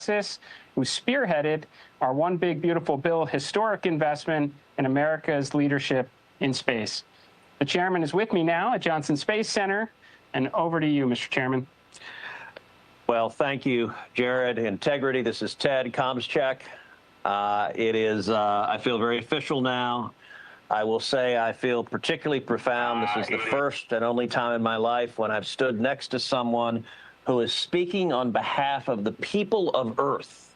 who spearheaded our One Big Beautiful Bill historic investment in America's leadership in space. The chairman is with me now at Johnson Space Center, and over to you, Mr. Chairman. Well, thank you, Jared. Integrity, this is Ted, comms check. It is, I feel very official now. I will say I feel particularly profound. This is the first and only time in my life when I've stood next to someone who is speaking on behalf of the people of Earth.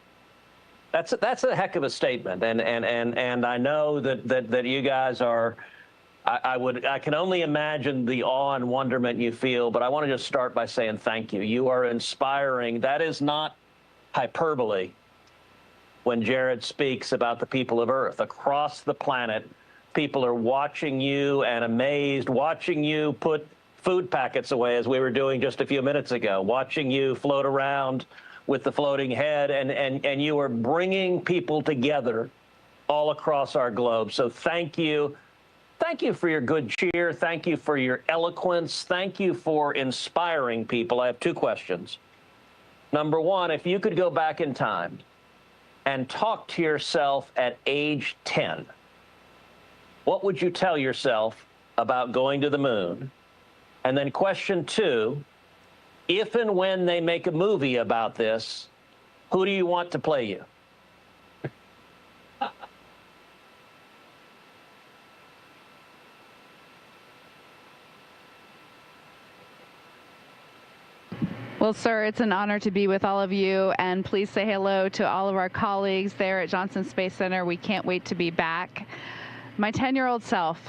That's a heck of a statement, and I know that you guys are. I can only imagine the awe and wonderment you feel, but I want to just start by saying thank you. You are inspiring. That is not hyperbole when Jared speaks about the people of Earth. Across the planet, people are watching you and amazed, watching you put food packets away, as we were doing just a few minutes ago, watching you float around with the floating head, and you are bringing people together all across our globe. So thank you. Thank you for your good cheer. Thank you for your eloquence. Thank you for inspiring people. I have two questions. Number one, if you could go back in time and talk to yourself at age 10, what would you tell yourself about going to the moon? And then question two, if and when they make a movie about this, who do you want to play you? Well, sir, it's an honor to be with all of you, and please say hello to all of our colleagues there at Johnson Space Center. We can't wait to be back. My 10-year-old self,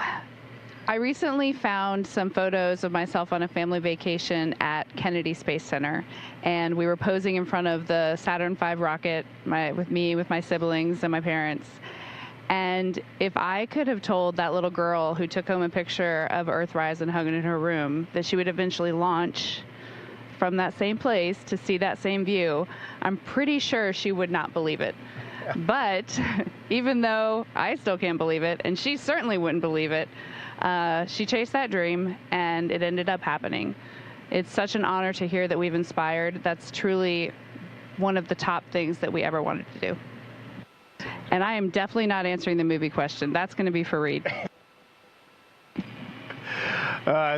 I recently found some photos of myself on a family vacation at Kennedy Space Center, and we were posing in front of the Saturn V rocket with my siblings and my parents. And if I could have told that little girl who took home a picture of Earthrise and hung it in her room that she would eventually launch from that same place to see that same view, I'm pretty sure she would not believe it. But even though I still can't believe it, and she certainly wouldn't believe it, she chased that dream, and it ended up happening. It's such an honor to hear that we've inspired. That's truly one of the top things that we ever wanted to do. And I am definitely not answering the movie question. That's going to be for Reed.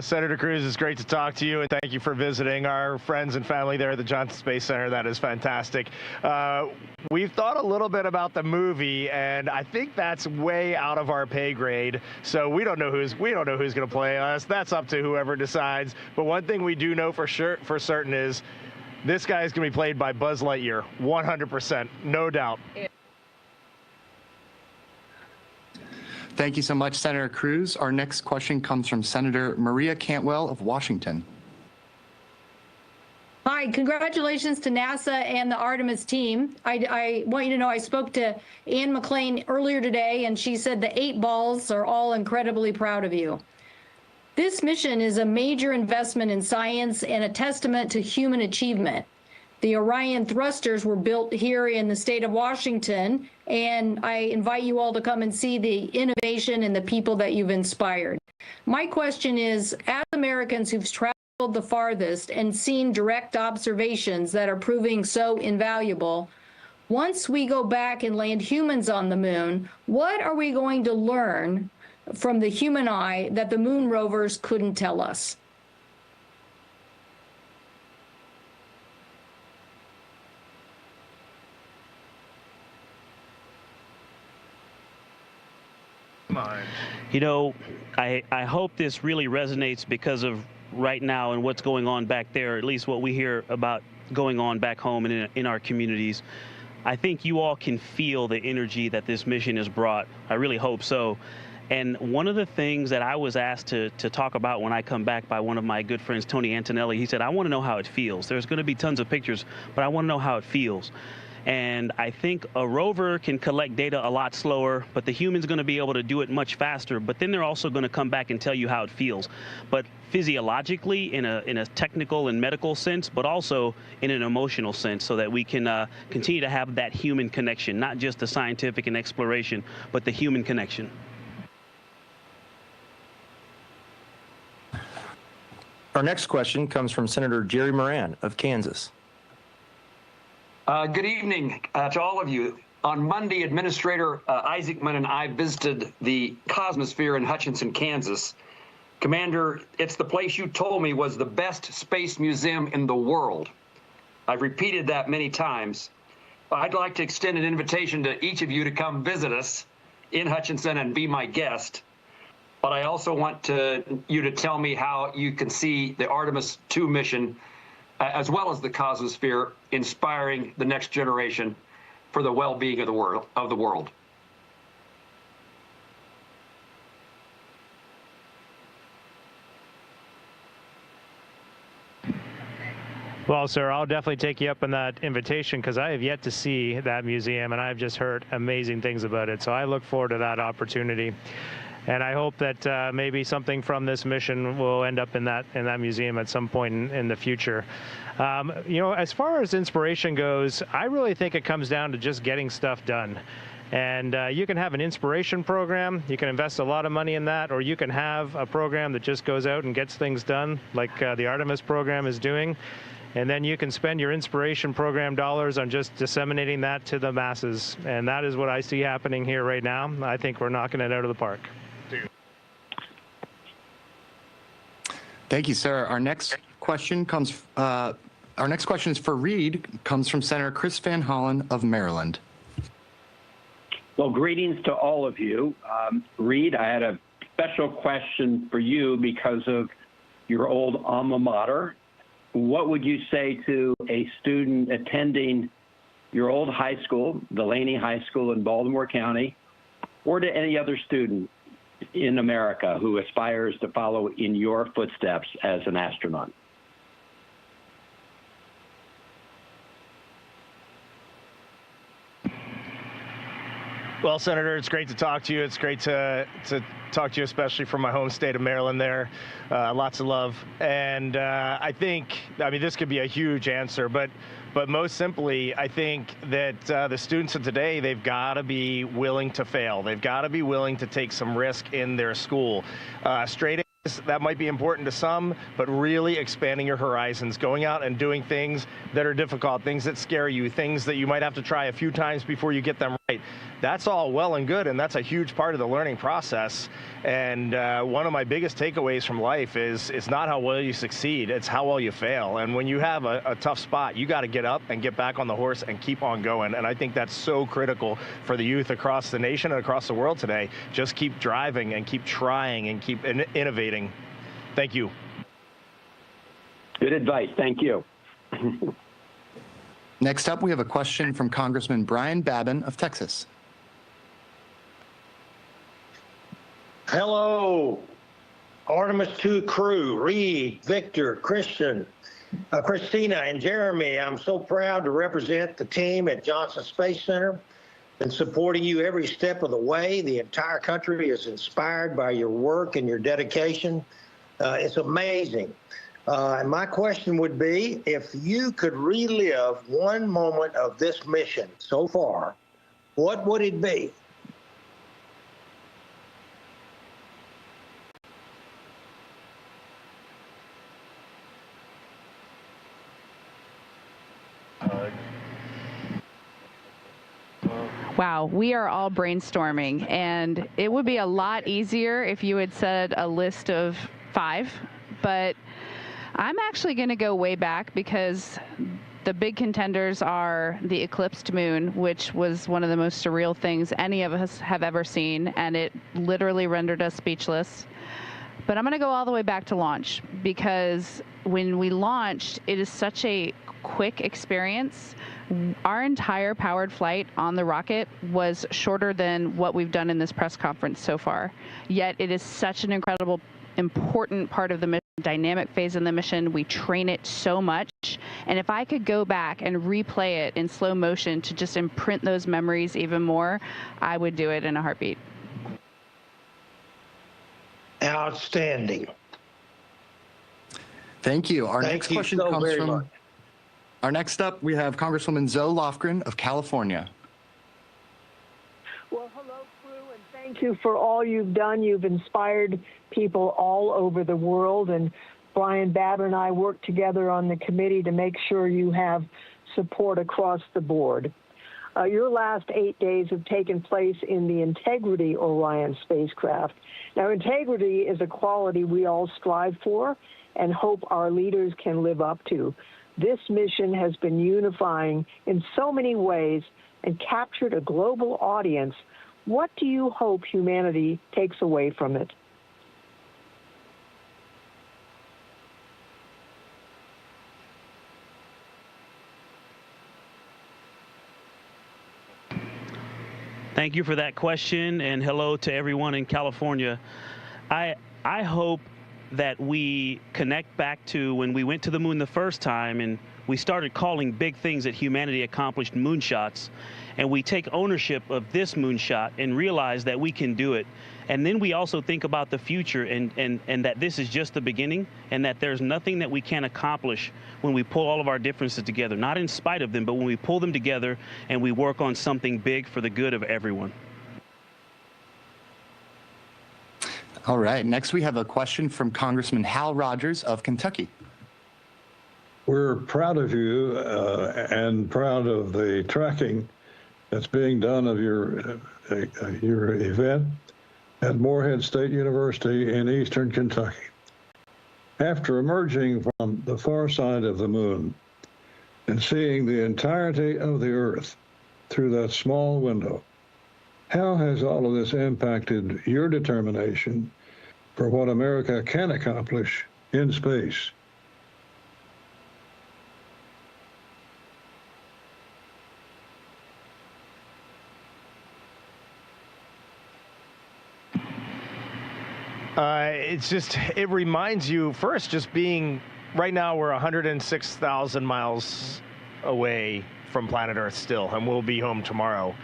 Senator Cruz, it's great to talk to you, and thank you for visiting our friends and family there at the Johnson Space Center. That is fantastic. We've thought a little bit about the movie, and I think that's way out of our pay grade. So we don't know who's going to play us. That's up to whoever decides. But one thing we do know for certain is this guy is going to be played by Buzz Lightyear, 100%, no doubt. Thank you so much, Senator Cruz. Our next question comes from Senator Maria Cantwell of Washington. Hi, congratulations to NASA and the Artemis team. I want you to know I spoke to Ann McClain earlier today, and she said the 8 balls are all incredibly proud of you. This mission is a major investment in science and a testament to human achievement. The Orion thrusters were built here in the state of Washington, and I invite you all to come and see the innovation and the people that you've inspired. My question is, as Americans who've traveled the farthest and seen direct observations that are proving so invaluable, once we go back and land humans on the moon, what are we going to learn from the human eye that the moon rovers couldn't tell us? You know, I hope this really resonates because of right now and what's going on back there, at least what we hear about going on back home and in our communities. I think you all can feel the energy that this mission has brought. I really hope so. And one of the things that I was asked to talk about when I come back by one of my good friends, Tony Antonelli, he said, I want to know how it feels. There's going to be tons of pictures, but I want to know how it feels. And I think a rover can collect data a lot slower, but the human's going to be able to do it much faster. But then they're also going to come back and tell you how it feels. But physiologically, in a technical and medical sense, but also in an emotional sense, so that we can continue to have that human connection, not just the scientific and exploration, but the human connection. Our next question comes from Senator Jerry Moran of Kansas. Good evening to all of you. On Monday, Administrator Isaacman and I visited the Cosmosphere in Hutchinson, Kansas. Commander, it's the place you told me was the best space museum in the world. I've repeated that many times. I'd like to extend an invitation to each of you to come visit us in Hutchinson and be my guest. But I also want you to tell me how you can see the Artemis II mission, as well as the Cosmosphere, inspiring the next generation for the well-being of the world. Well, sir, I'll definitely take you up on that invitation because I have yet to see that museum, and I've just heard amazing things about it. So I look forward to that opportunity. And I hope that maybe something from this mission will end up in that museum at some point in the future. You know, as far as inspiration goes, I really think it comes down to just getting stuff done. And you can have an inspiration program, you can invest a lot of money in that, or you can have a program that just goes out and gets things done, like the Artemis program is doing. And then you can spend your inspiration program dollars on just disseminating that to the masses. And that is what I see happening here right now. I think we're knocking it out of the park. Thank you, sir. Our next question is for Reed, comes from Senator Chris Van Hollen of Maryland. Well, greetings to all of you. Reed, I had a special question for you because of your old alma mater. What would you say to a student attending your old high school, Delaney High School in Baltimore County, or to any other student in America who aspires to follow in your footsteps as an astronaut? Well, Senator, it's great to talk to you. It's great to talk to you, especially from my home state of Maryland there. Lots of love. And I mean, this could be a huge answer, but most simply, I think that the students of today, they've got to be willing to fail. They've got to be willing to take some risk in their school. Straight A's, that might be important to some, but really expanding your horizons, going out and doing things that are difficult, things that scare you, things that you might have to try a few times before you get them right. That's all well and good, and that's a huge part of the learning process. And one of my biggest takeaways from life is it's not how well you succeed, it's how well you fail. And when you have a tough spot, you got to get up and get back on the horse and keep on going. And I think that's so critical for the youth across the nation and across the world today. Just keep driving and keep trying and keep innovating. Thank you. Good advice. Thank you. Next up, we have a question from Congressman Brian Babin of Texas. Hello, Artemis II crew, Reed, Victor, Christina, and Jeremy. I'm so proud to represent the team at Johnson Space Center and supporting you every step of the way. The entire country is inspired by your work and your dedication. It's amazing. And my question would be, if you could relive one moment of this mission so far, what would it be? Wow, we are all brainstorming, and it would be a lot easier if you had said a list of 5, but I'm actually going to go way back because the big contenders are the eclipsed moon, which was one of the most surreal things any of us have ever seen, and it literally rendered us speechless. But I'm going to go all the way back to launch, because when we launched, it is such a quick experience. Our entire powered flight on the rocket was shorter than what we've done in this press conference so far. Yet it is such an incredible, important part of the mission, dynamic phase in the mission. We train it so much. And if I could go back and replay it in slow motion to just imprint those memories even more, I would do it in a heartbeat. Outstanding. Thank you. Our next question comes from... Our next up, we have Congresswoman Zoe Lofgren of California. Well, hello, crew, and thank you for all you've done. You've inspired people all over the world, and Brian Babin and I worked together on the committee to make sure you have support across the board. Your last 8 days have taken place in the Integrity Orion spacecraft. Now, integrity is a quality we all strive for and hope our leaders can live up to. This mission has been unifying in so many ways and captured a global audience. What do you hope humanity takes away from it? Thank you for that question, and hello to everyone in California. I hope that we connect back to when we went to the moon the first time and we started calling big things that humanity accomplished moonshots, and we take ownership of this moonshot and realize that we can do it. And then we also think about the future and that this is just the beginning, and that there's nothing that we can't accomplish when we pull all of our differences together, not in spite of them, but when we pull them together and we work on something big for the good of everyone. All right, next we have a question from Congressman Hal Rogers of Kentucky. We're proud of you and proud of the tracking that's being done of your event at Morehead State University in eastern Kentucky. After emerging from the far side of the moon and seeing the entirety of the Earth through that small window, how has all of this impacted your determination for what America can accomplish in space? It reminds you, first, just being, right now we're 106,000 miles away from planet Earth still, and we'll be home tomorrow.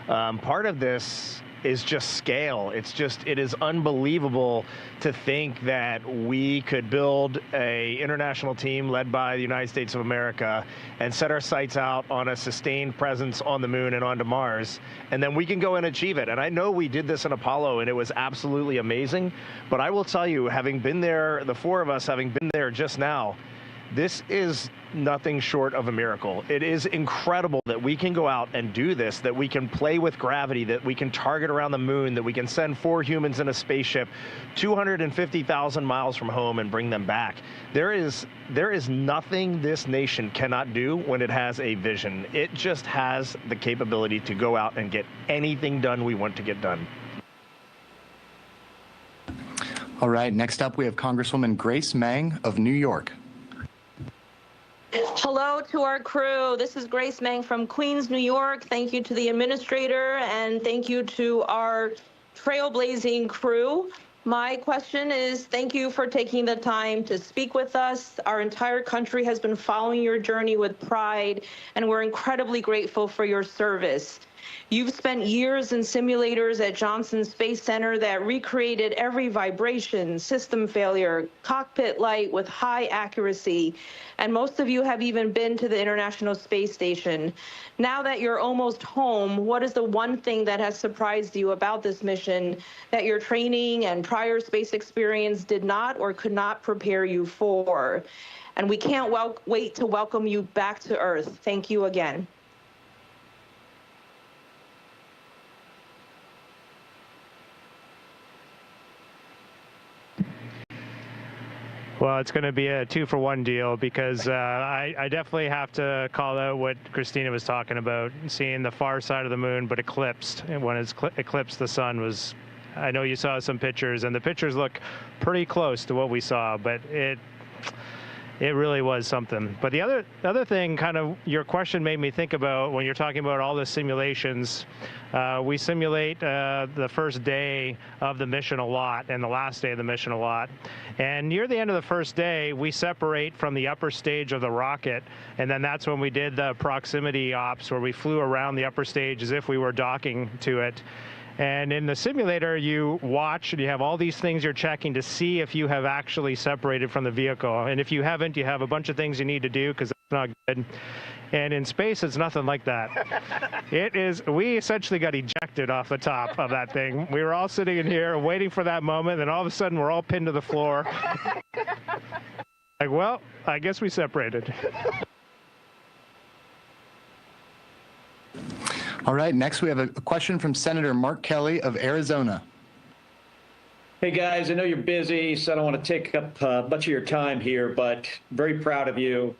Part of this is just scale. It is unbelievable to think that we could build a international team led by the United States of America and set our sights out on a sustained presence on the moon and onto Mars, and then we can go and achieve it. And I know we did this in Apollo, and it was absolutely amazing, but I will tell you, having been there, the four of us having been there just now, this is nothing short of a miracle. It is incredible that we can go out and do this, that we can play with gravity, that we can target around the moon, that we can send 4 humans in a spaceship 250,000 miles from home and bring them back. There is nothing this nation cannot do when it has a vision. It just has the capability to go out and get anything done we want to get done. All right, next up we have Congresswoman Grace Meng of New York. Hello to our crew. This is Grace Meng from Queens, New York. Thank you to the administrator, and thank you to our trailblazing crew. My question is, thank you for taking the time to speak with us. Our entire country has been following your journey with pride, and we're incredibly grateful for your service. You've spent years in simulators at Johnson Space Center that recreated every vibration, system failure, cockpit light with high accuracy, and most of you have even been to the International Space Station. Now that you're almost home, what is the one thing that has surprised you about this mission that your training and prior space experience did not or could not prepare you for? And we can't wait to welcome you back to Earth. Thank you again. Well, it's going to be a 2-for-1 deal because I definitely have to call out what Christina was talking about, seeing the far side of the moon, but eclipsed. And when it's eclipsed, the sun was, I know you saw some pictures, and the pictures look pretty close to what we saw, but it really was something. But the other thing, kind of your question made me think about when you're talking about all the simulations. We simulate the first day of the mission a lot and the last day of the mission a lot. And near the end of the first day, we separate from the upper stage of the rocket, and then that's when we did the proximity ops where we flew around the upper stage as if we were docking to it. And in the simulator, you watch and you have all these things you're checking to see if you have actually separated from the vehicle. And if you haven't, you have a bunch of things you need to do because it's not good. And in space, it's nothing like that. We essentially got ejected off the top of that thing. We were all sitting in here waiting for that moment, and all of a sudden, we're all pinned to the floor. Like, well, I guess we separated. All right, next we have a question from Senator Mark Kelly of Arizona. Hey guys, I know you're busy, so I don't want to take up much of your time here, but very proud of you.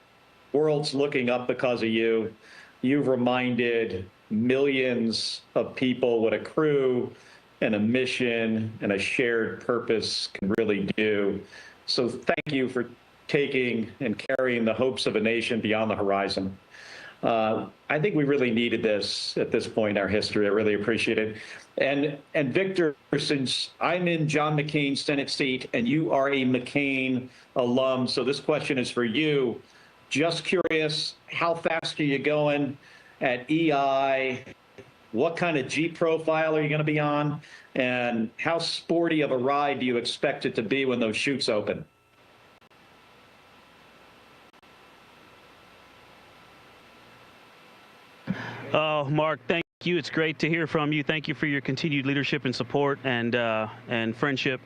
World's looking up because of you. You've reminded millions of people what a crew and a mission and a shared purpose can really do. So thank you for taking and carrying the hopes of a nation beyond the horizon. I think we really needed this at this point in our history. I really appreciate it. And Victor, since I'm in John McCain's Senate seat and you are a McCain alum, so this question is for you. Just curious, how fast are you going at EI? What kind of Jeep profile are you going to be on? And how sporty of a ride do you expect it to be when those chutes open? Oh, Mark, thank you. It's great to hear from you. Thank you for your continued leadership and support and friendship.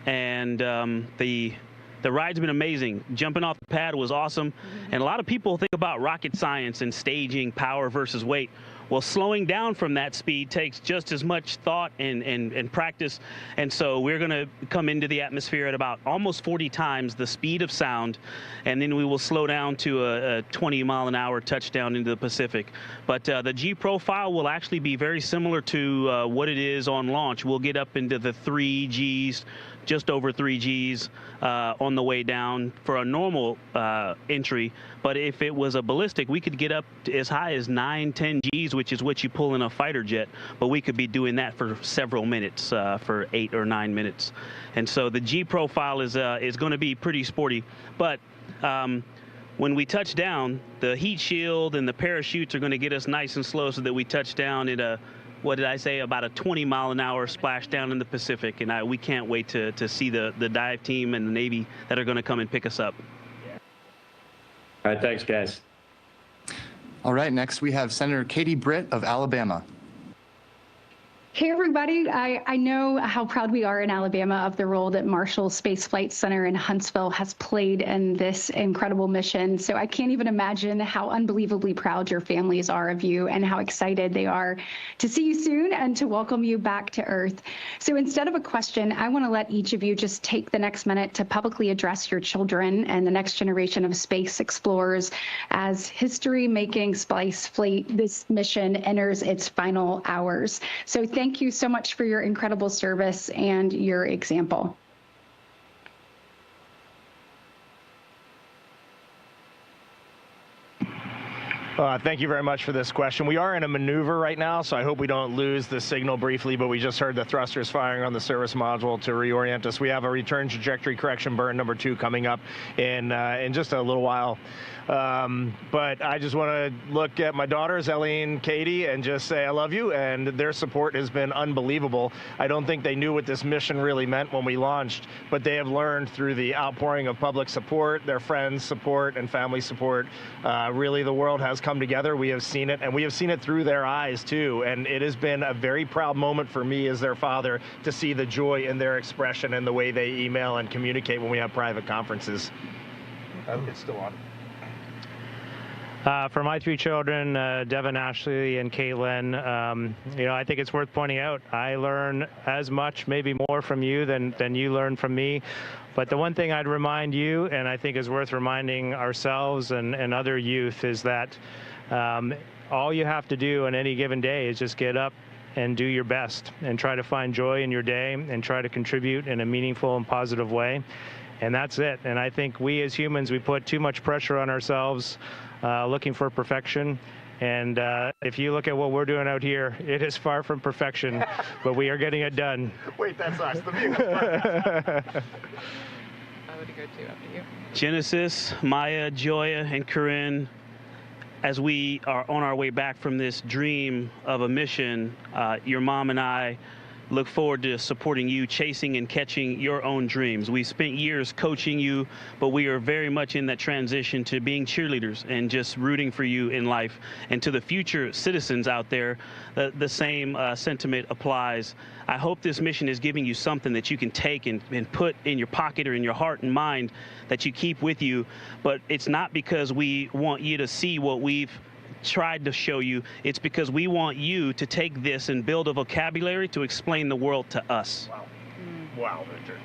And the ride's been amazing. Jumping off the pad was awesome. And a lot of people think about rocket science and staging power versus weight. Well, slowing down from that speed takes just as much thought and practice. And so we're going to come into the atmosphere at about almost 40 times the speed of sound. And then we will slow down to a 20-mile-an-hour touchdown into the Pacific. But the G profile will actually be very similar to what it is on launch. We'll get up into the 3 Gs, just over 3 Gs on the way down for a normal entry. But if it was a ballistic, we could get up to as high as 9, 10 Gs, which is what you pull in a fighter jet. But we could be doing that for several minutes, for 8 or 9 minutes. And so the G profile is going to be pretty sporty. But when we touch down, the heat shield and the parachutes are going to get us nice and slow so that we touch down at a, what did I say, about a 20-mile-an-hour splashdown in the Pacific. And we can't wait to see the dive team and the Navy that are going to come and pick us up. All right, thanks, guys. All right, next we have Senator Katie Britt of Alabama. Hey, everybody. I know how proud we are in Alabama of the role that Marshall Space Flight Center in Huntsville has played in this incredible mission. So I can't even imagine how unbelievably proud your families are of you and how excited they are to see you soon and to welcome you back to Earth. So instead of a question, I want to let each of you just take the next minute to publicly address your children and the next generation of space explorers as history-making Space Flight, this mission enters its final hours. So thank you so much for your incredible service and your example. Thank you very much for this question. We are in a maneuver right now, so I hope we don't lose the signal briefly, but we just heard the thrusters firing on the service module to reorient us. We have a return trajectory correction burn number 2 coming up in just a little while. But I just want to look at my daughters, Ellie and Katie, and just say I love you, and their support has been unbelievable. I don't think they knew what this mission really meant when we launched, but they have learned through the outpouring of public support, their friends' support, and family support. Really, the world has come together. We have seen it, and we have seen it through their eyes, too, and it has been a very proud moment for me as their father to see the joy in their expression and the way they email and communicate when we have private conferences. It's still on. For my 3 children, Devin, Ashley, and Caitlin, I think it's worth pointing out, I learn as much, maybe more from you than you learn from me. But the one thing I'd remind you, and I think is worth reminding ourselves and other youth, is that all you have to do on any given day is just get up and do your best and try to find joy in your day and try to contribute in a meaningful and positive way. And that's it. And I think we as humans, we put too much pressure on ourselves looking for perfection. And if you look at what we're doing out here, it is far from perfection, but we are getting it done. Wait, that's us. The music. Genesis, Maya, Joya, and Corinne, as we are on our way back from this dream of a mission, your mom and I look forward to supporting you, chasing and catching your own dreams. We spent years coaching you, but we are very much in that transition to being cheerleaders and just rooting for you in life. And to the future citizens out there, the same sentiment applies. I hope this mission is giving you something that you can take and put in your pocket or in your heart and mind that you keep with you. But it's not because we want you to see what we've tried to show you. It's because we want you to take this and build a vocabulary to explain the world to us. Wow. Wow, Victor.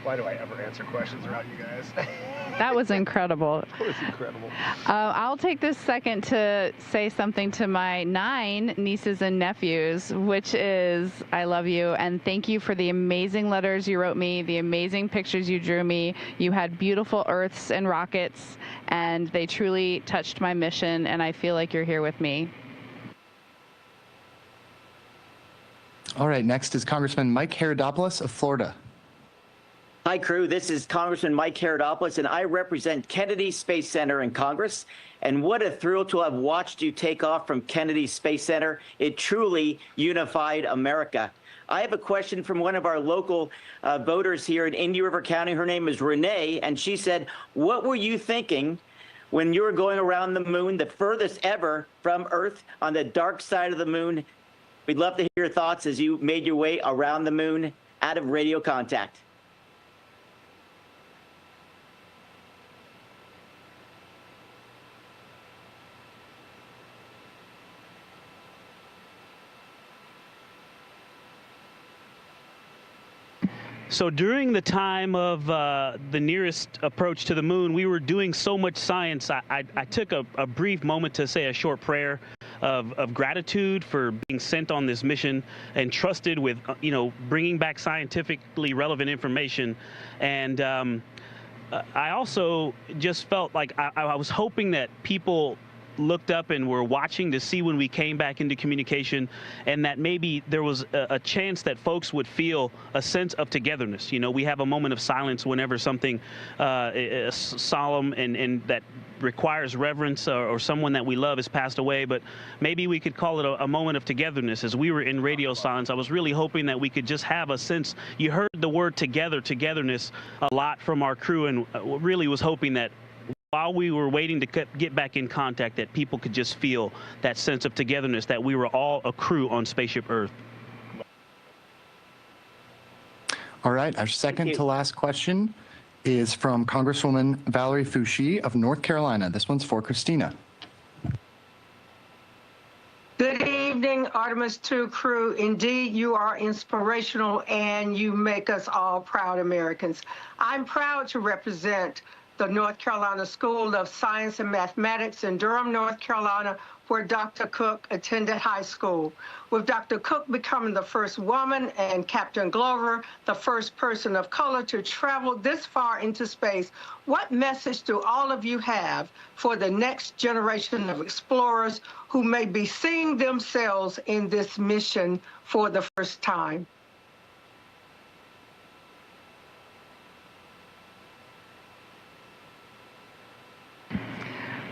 Why do I ever answer questions around you guys? That was incredible. That was incredible. I'll take this second to say something to my 9 nieces and nephews, which is, I love you, and thank you for the amazing letters you wrote me, the amazing pictures you drew me. You had beautiful Earths and rockets, and they truly touched my mission, and I feel like you're here with me. All right, next is Congressman Mike Herodopoulos of Florida. Hi, crew. This is Congressman Mike Herodopoulos, and I represent Kennedy Space Center in Congress. And what a thrill to have watched you take off from Kennedy Space Center. It truly unified America. I have a question from one of our local voters here in Indian River County. Her name is Renee, and she said, what were you thinking when you were going around the moon, the furthest ever from Earth, on the dark side of the moon? We'd love to hear your thoughts as you made your way around the moon out of radio contact. So during the time of the nearest approach to the moon, we were doing so much science. I took a brief moment to say a short prayer of gratitude for being sent on this mission and trusted with, bringing back scientifically relevant information. And I also just felt like I was hoping that people looked up and were watching to see when we came back into communication, and that maybe there was a chance that folks would feel a sense of togetherness. We have a moment of silence whenever something solemn and that requires reverence or someone that we love has passed away, but maybe we could call it a moment of togetherness. As we were in radio silence, I was really hoping that we could just have a sense. You heard the word togetherness a lot from our crew, and really was hoping that while we were waiting to get back in contact, that people could just feel that sense of togetherness, that we were all a crew on Spaceship Earth. All right, our second to last question is from Congresswoman Valerie Foushee of North Carolina. This one's for Christina. Good evening, Artemis II crew. Indeed, you are inspirational and you make us all proud Americans. I'm proud to represent the North Carolina School of Science and Mathematics in Durham, North Carolina, where Dr. Cook attended high school. With Dr. Cook becoming the first woman and Captain Glover, the first person of color to travel this far into space, what message do all of you have for the next generation of explorers who may be seeing themselves in this mission for the first time?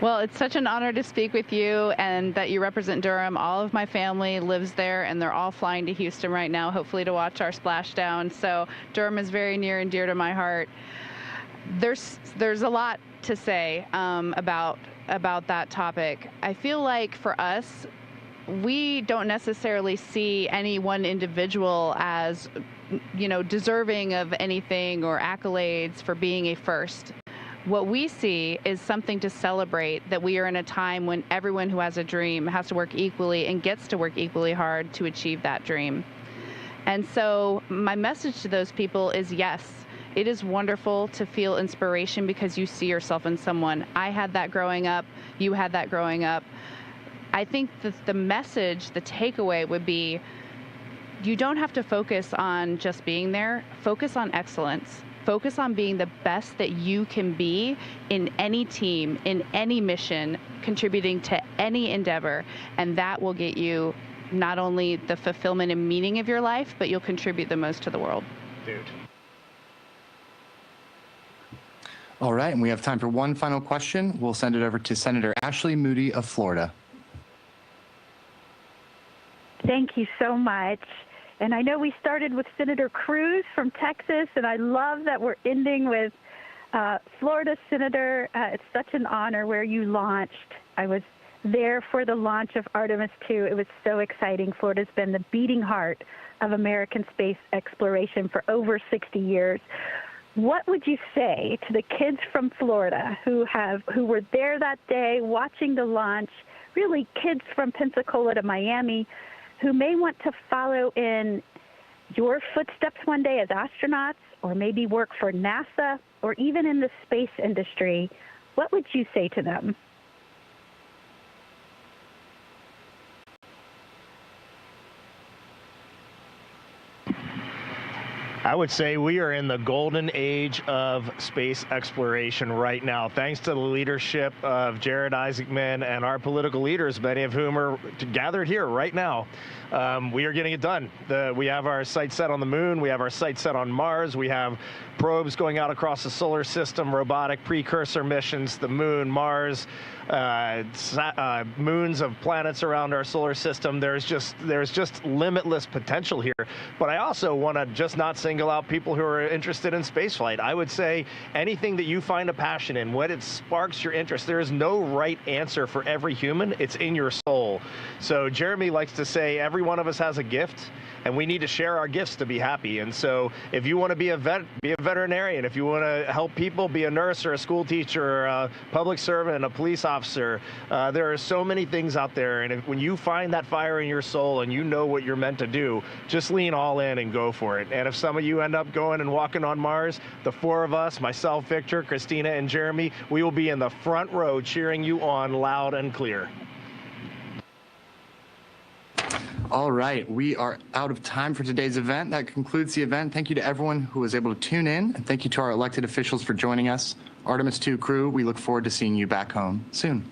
Well, it's such an honor to speak with you and that you represent Durham. All of my family lives there, and they're all flying to Houston right now, hopefully to watch our splashdown. So Durham is very near and dear to my heart. There's a lot to say about that topic. I feel like for us, we don't necessarily see any one individual as, deserving of anything or accolades for being a first. What we see is something to celebrate, that we are in a time when everyone who has a dream has to work equally and gets to work equally hard to achieve that dream. And so my message to those people is, yes, it is wonderful to feel inspiration because you see yourself in someone. I had that growing up. You had that growing up. I think that the message, the takeaway would be, you don't have to focus on just being there. Focus on excellence. Focus on being the best that you can be in any team, in any mission, contributing to any endeavor, and that will get you not only the fulfillment and meaning of your life, but you'll contribute the most to the world. Dude. All right, and we have time for one final question. We'll send it over to Senator Ashley Moody of Florida. Thank you so much. And I know we started with Senator Cruz from Texas, and I love that we're ending with Florida Senator. It's such an honor where you launched. I was there for the launch of Artemis II. It was so exciting. Florida's been the beating heart of American space exploration for over 60 years. what would you say to the kids from Florida who were there that day watching the launch, really kids from Pensacola to Miami, who may want to follow in your footsteps one day as astronauts, or maybe work for NASA, or even in the space industry? What would you say to them? I would say we are in the golden age of space exploration right now, thanks to the leadership of Jared Isaacman and our political leaders, many of whom are gathered here right now. We are getting it done. We have our sights set on the moon. We have our sights set on Mars. We have probes going out across the solar system, robotic precursor missions, the moon, Mars, moons of planets around our solar system. There's just limitless potential here. But I also want to just not single out people who are interested in spaceflight. I would say anything that you find a passion in, what it sparks your interest. There is no right answer for every human. It's in your soul. So Jeremy likes to say every one of us has a gift, and we need to share our gifts to be happy. And so if you want to be a vet, be a veterinarian. If you want to help people, be a nurse or a school teacher or a public servant, a police officer. There are so many things out there. And when you find that fire in your soul and you know what you're meant to do, just lean all in and go for it. And if some of you end up going and walking on Mars, the four of us, myself, Victor, Christina, and Jeremy, we will be in the front row cheering you on loud and clear. All right, we are out of time for today's event. That concludes the event. Thank you to everyone who was able to tune in, and thank you to our elected officials for joining us. Artemis II crew, we look forward to seeing you back home soon.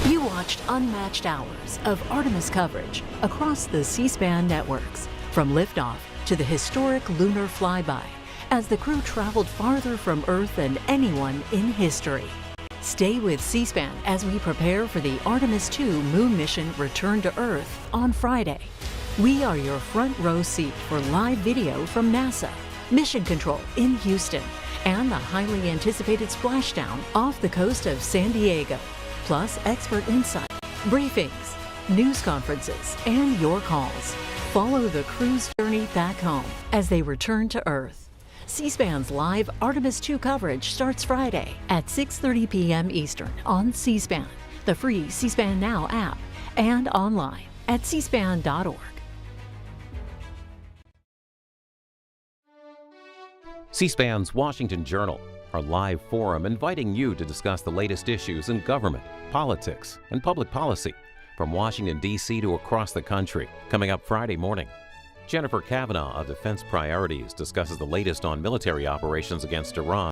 You watched unmatched hours of Artemis coverage across the C-SPAN networks, from liftoff to the historic lunar flyby, as the crew traveled farther from Earth than anyone in history. Stay with C-SPAN as we prepare for the Artemis II moon mission return to Earth on Friday. We are your front row seat for live video from NASA, Mission Control in Houston, and the highly anticipated splashdown off the coast of San Diego, plus expert insight, briefings, news conferences, and your calls. Follow the crew's journey back home as they return to Earth. C-SPAN's live Artemis II coverage starts Friday at 6:30 p.m. Eastern on C-SPAN, the free C-SPAN Now app, and online at cspan.org. C-SPAN's Washington Journal, our live forum inviting you to discuss the latest issues in government, politics, and public policy from Washington, D.C. to across the country, coming up Friday morning. Jennifer Kavanaugh of Defense Priorities discusses the latest on military operations against Iran.